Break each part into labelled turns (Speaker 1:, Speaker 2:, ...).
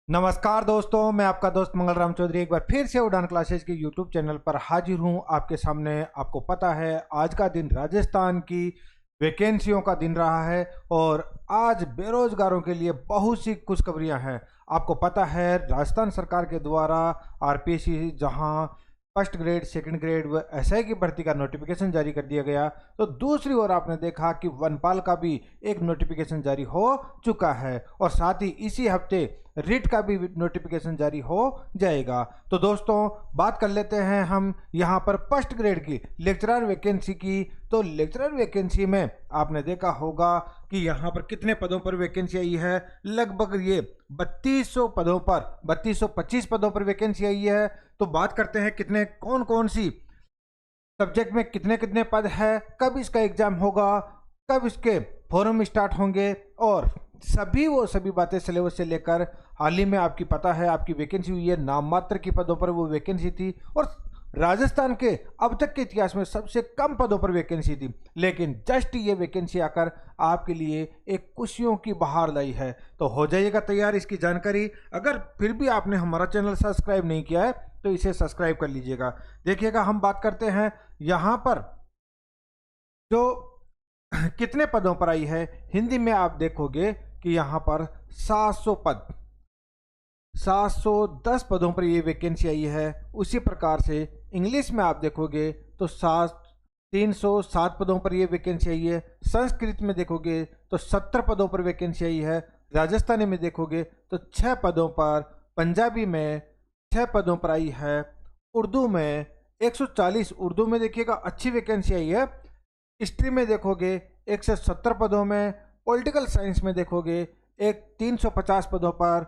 Speaker 1: नमस्कार दोस्तों, मैं आपका दोस्त मंगल राम चौधरी एक बार फिर से उड़ान क्लासेस के यूट्यूब चैनल पर हाजिर हूं आपके सामने। आपको पता है आज का दिन राजस्थान की वैकेंसियों का दिन रहा है और आज बेरोजगारों के लिए बहुत सी खुशखबरियां हैं। आपको पता है राजस्थान सरकार के द्वारा आरपीएससी जहां फर्स्ट ग्रेड, सेकंड ग्रेड व एसआई की भर्ती का नोटिफिकेशन जारी कर दिया गया, तो दूसरी ओर आपने देखा कि वनपाल का भी एक नोटिफिकेशन जारी हो चुका है और साथ ही इसी हफ्ते रिट का भी नोटिफिकेशन जारी हो जाएगा। तो दोस्तों बात कर लेते हैं हम यहाँ पर फर्स्ट ग्रेड की लेक्चरर वैकेंसी की। तो लेक्चरर वैकेंसी में आपने देखा होगा कि यहाँ पर कितने पदों पर वैकेंसी आई है। लगभग ये 3200 पदों पर 3225 पदों पर वैकेंसी आई है। तो बात करते हैं कितने कौन कौन सी सब्जेक्ट में कितने कितने पद है, कब इसका एग्जाम होगा, कब इसके फॉर्म स्टार्ट होंगे और सभी बातें सिलेबस से लेकर हाल ही में आपकी पता है आपकी वैकेंसी हुई है नाम मात्र की पदों पर वो वैकेंसी थी और राजस्थान के अब तक के इतिहास में सबसे कम पदों पर वैकेंसी थी, लेकिन जस्ट ये वैकेंसी आकर आपके लिए एक खुशियों की बहार लाई है। तो हो जाइएगा तैयार इसकी जानकारी। अगर फिर भी आपने हमारा चैनल सब्सक्राइब नहीं किया है तो इसे सब्सक्राइब कर लीजिएगा। देखिएगा हम बात करते हैं यहाँ पर जो कितने पदों पर आई है। हिंदी में आप देखोगे कि यहाँ पर 700 पद 710 पदों पर ये वैकेंसी आई है। उसी प्रकार से इंग्लिश में आप देखोगे तो 307 पदों पर ये वैकेंसी आई है। संस्कृत में देखोगे तो 70 पदों पर वैकेंसी आई है। राजस्थानी में देखोगे तो 6 पदों पर, पंजाबी में 6 पदों पर आई है। उर्दू में 140, उर्दू में देखिएगा अच्छी वैकेंसी आई है। हिस्ट्री में देखोगे 170 पदों में, पॉलिटिकल साइंस में देखोगे 350 पदों पर,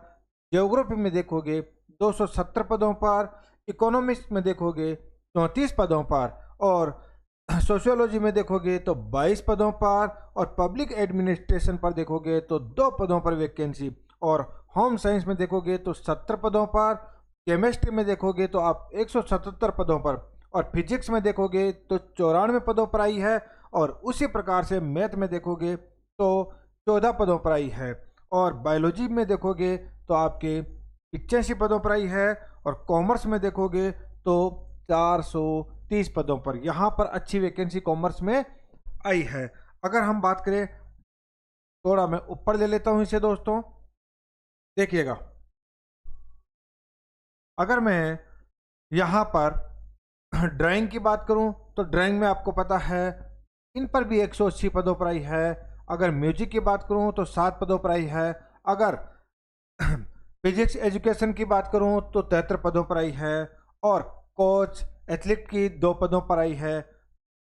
Speaker 1: ज्योग्राफी में देखोगे 270 पदों पर, इकोनॉमिक्स में देखोगे 34 पदों पर और सोशियोलॉजी में देखोगे तो 22 पदों पर और पब्लिक एडमिनिस्ट्रेशन पर देखोगे तो 2 पदों पर वैकेंसी और होम साइंस में देखोगे तो 70 पदों पर, केमिस्ट्री में देखोगे तो आप 177 पदों पर और फिजिक्स में देखोगे तो 94 पदों पर आई है और उसी प्रकार से मैथ में देखोगे तो 14 पदों पर आई है और बायोलॉजी में देखोगे तो आपके 85 पदों पर आई है और कॉमर्स में देखोगे तो 430 पदों पर। यहाँ पर अच्छी वैकेंसी कॉमर्स में आई है। अगर हम बात करें, थोड़ा मैं ऊपर ले लेता हूँ इसे दोस्तों, देखिएगा अगर मैं यहाँ पर ड्राइंग की बात करूँ तो ड्राइंग में आपको पता है इन पर भी 180 पदों पर आई है। अगर म्यूजिक की बात करूँ तो 7 पदों पर आई है। अगर फिजिक्स एजुकेशन की बात करूं तो 73 पदों पर आई है और कोच एथलीट की 2 पदों पर आई है।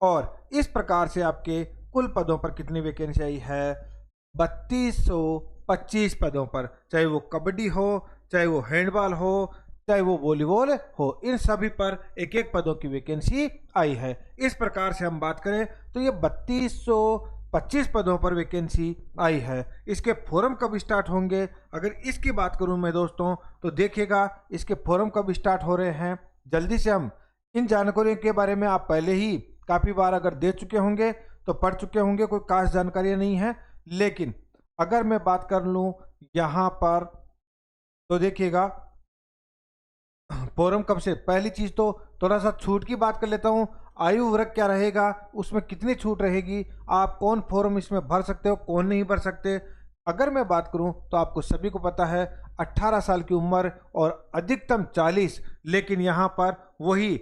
Speaker 1: और इस प्रकार से आपके कुल पदों पर कितनी वैकेंसी आई है, 3225 पदों पर। चाहे वो कबड्डी हो, चाहे वो हैंडबॉल हो, चाहे वो वॉलीबॉल हो, इन सभी पर एक एक पदों की वैकेंसी आई है। इस प्रकार से हम बात करें तो ये 3225 पदों पर वैकेंसी आई है। इसके फॉर्म कब स्टार्ट होंगे, अगर इसकी बात करूं मैं दोस्तों तो देखिएगा इसके फॉर्म कब स्टार्ट हो रहे हैं। जल्दी से हम इन जानकारियों के बारे में आप पहले ही काफ़ी बार अगर दे चुके होंगे तो पढ़ चुके होंगे, कोई खास जानकारी नहीं है। लेकिन अगर मैं बात कर लूँ यहाँ पर तो देखिएगा फॉर्म कब से, पहली चीज़ तो थोड़ा सा छूट की बात कर लेता हूँ। आयु वर्ग क्या रहेगा, उसमें कितनी छूट रहेगी, आप कौन फॉर्म इसमें भर सकते हो, कौन नहीं भर सकते। अगर मैं बात करूं तो आपको सभी को पता है 18 साल की उम्र और अधिकतम 40, लेकिन यहां पर वही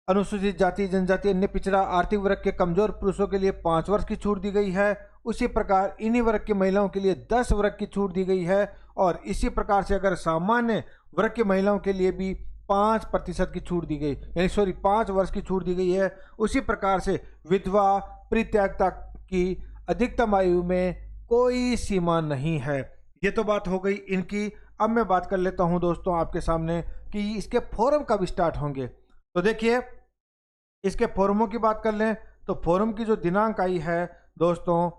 Speaker 1: अनुसूचित जाति, जनजाति, अन्य पिछड़ा आर्थिक वर्ग के कमजोर पुरुषों के लिए 5 वर्ष की छूट दी गई है। उसी प्रकार इन्हीं वर्ग की महिलाओं के लिए 10 वर्ष की छूट दी गई है और इसी प्रकार से अगर सामान्य वर्ग की महिलाओं के लिए भी 5% की छूट दी गई, यानी 5 वर्ष की छूट दी गई है। उसी प्रकार से विधवा परित्यक्ता की अधिकतम आयु में कोई सीमा नहीं है। ये तो बात हो गई इनकी। अब मैं बात कर लेता हूं दोस्तों आपके सामने कि इसके फॉर्म कब स्टार्ट होंगे। तो देखिए इसके फॉर्मों की बात कर लें तो फॉर्म की जो दिनांक आई है दोस्तों,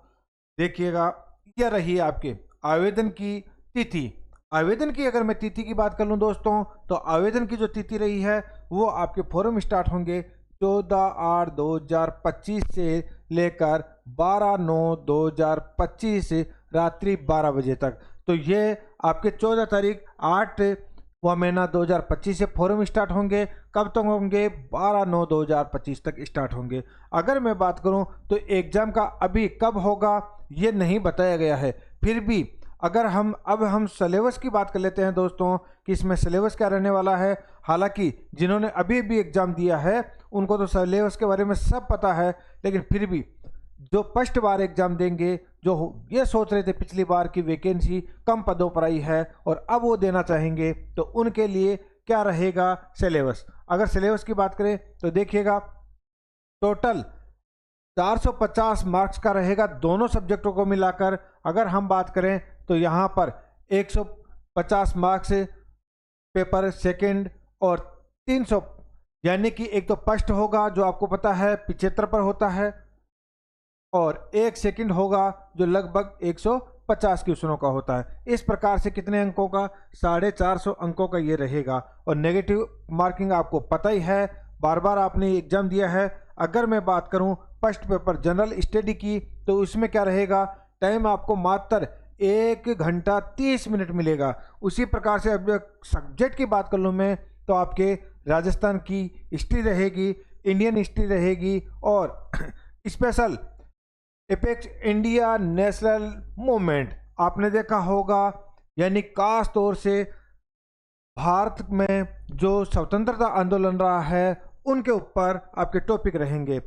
Speaker 1: देखिएगा यह रही आपके आवेदन की तिथि। आवेदन की अगर मैं तिथि की बात कर लूँ दोस्तों तो आवेदन की जो तिथि रही है वो आपके फॉर्म स्टार्ट होंगे 14/8/2025 से लेकर 12/9/2025 रात्रि 12 बजे तक। तो ये आपके 14 तारीख 8 वह महीना 2025 से फॉर्म स्टार्ट होंगे। कब तक होंगे? 12/9/2025 तक स्टार्ट होंगे। अगर मैं बात करूं तो एग्ज़ाम का अभी कब होगा ये नहीं बताया गया है। फिर भी अगर हम सिलेबस की बात कर लेते हैं दोस्तों कि इसमें सिलेबस क्या रहने वाला है। हालांकि जिन्होंने अभी भी एग्ज़ाम दिया है उनको तो सिलेबस के बारे में सब पता है, लेकिन फिर भी जो फर्स्ट बार एग्जाम देंगे, जो ये सोच रहे थे पिछली बार की वैकेंसी कम पदों पर आई है और अब वो देना चाहेंगे, तो उनके लिए क्या रहेगा सिलेबस। अगर सिलेबस की बात करें तो देखिएगा टोटल 450 मार्क्स का रहेगा दोनों सब्जेक्टों को मिलाकर। अगर हम बात करें तो यहाँ पर 150 मार्क्स पेपर सेकंड और 300, यानी कि एक तो फर्स्ट होगा जो आपको पता है 75 पर होता है और एक सेकंड होगा जो लगभग 150 क्वेश्चनों का होता है। इस प्रकार से कितने अंकों का? 450 अंकों का ये रहेगा। और नेगेटिव मार्किंग आपको पता ही है, बार बार आपने एग्जाम दिया है। अगर मैं बात करूं फर्स्ट पेपर जनरल स्टडी की तो उसमें क्या रहेगा? टाइम आपको मात्र 1 घंटा 30 मिनट मिलेगा। उसी प्रकार से अब सब्जेक्ट की बात कर लूँ मैं तो आपके राजस्थान की हिस्ट्री रहेगी, इंडियन हिस्ट्री रहेगी और special apex India national movement आपने देखा होगा, यानी खास तौर से भारत में जो स्वतंत्रता आंदोलन रहा है उनके ऊपर आपके टॉपिक रहेंगे।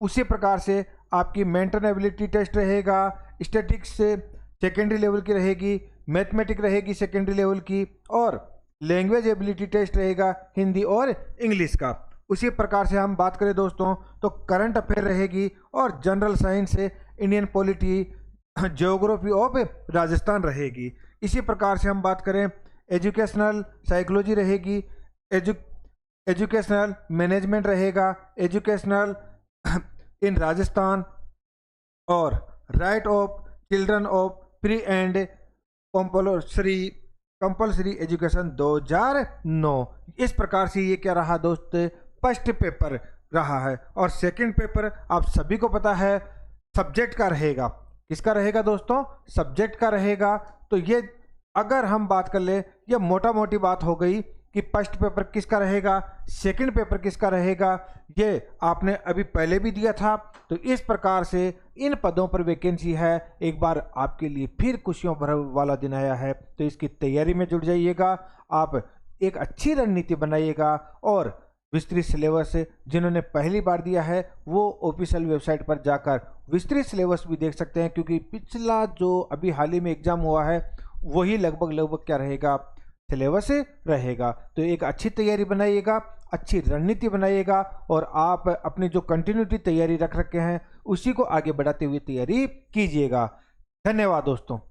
Speaker 1: उसी प्रकार से आपकी मेंटल एबिलिटी टेस्ट रहेगा, स्टैटिक्स से सेकेंडरी लेवल की रहेगी, मैथमेटिक रहेगी सेकेंडरी लेवल की और लैंग्वेज एबिलिटी टेस्ट रहेगा हिंदी और इंग्लिश का। उसी प्रकार से हम बात करें दोस्तों तो करंट अफेयर रहेगी और जनरल साइंस से Indian polity, geography of Rajasthan रहेगी। इसी प्रकार से हम बात करें एजुकेशनल साइकोलॉजी रहेगी, एजुकेशनल मैनेजमेंट रहेगा, एजुकेशनल इन राजस्थान और right of children of free and compulsory education 2009। इस प्रकार से ये क्या रहा दोस्त? फर्स्ट पेपर रहा है। और सेकंड पेपर आप सभी को पता है सब्जेक्ट का रहेगा। किसका रहेगा दोस्तों? सब्जेक्ट का रहेगा। तो ये अगर हम बात कर ले, ये मोटा मोटी बात हो गई कि फर्स्ट पेपर किसका रहेगा, सेकंड पेपर किसका रहेगा। ये आपने अभी पहले भी दिया था। तो इस प्रकार से इन पदों पर वैकेंसी है। एक बार आपके लिए फिर खुशियों भरा वाला दिन आया है, तो इसकी तैयारी में जुट जाइएगा। आप एक अच्छी रणनीति बनाइएगा और विस्तृत सिलेबस जिन्होंने पहली बार दिया है वो ऑफिशियल वेबसाइट पर जाकर विस्तृत सिलेबस भी देख सकते हैं, क्योंकि पिछला जो अभी हाल ही में एग्जाम हुआ है वही लगभग क्या रहेगा? सिलेबस रहेगा। तो एक अच्छी तैयारी बनाइएगा, अच्छी रणनीति बनाइएगा और आप अपनी जो कंटिन्यूटी तैयारी रख रखे हैं उसी को आगे बढ़ाते हुए तैयारी कीजिएगा। धन्यवाद दोस्तों।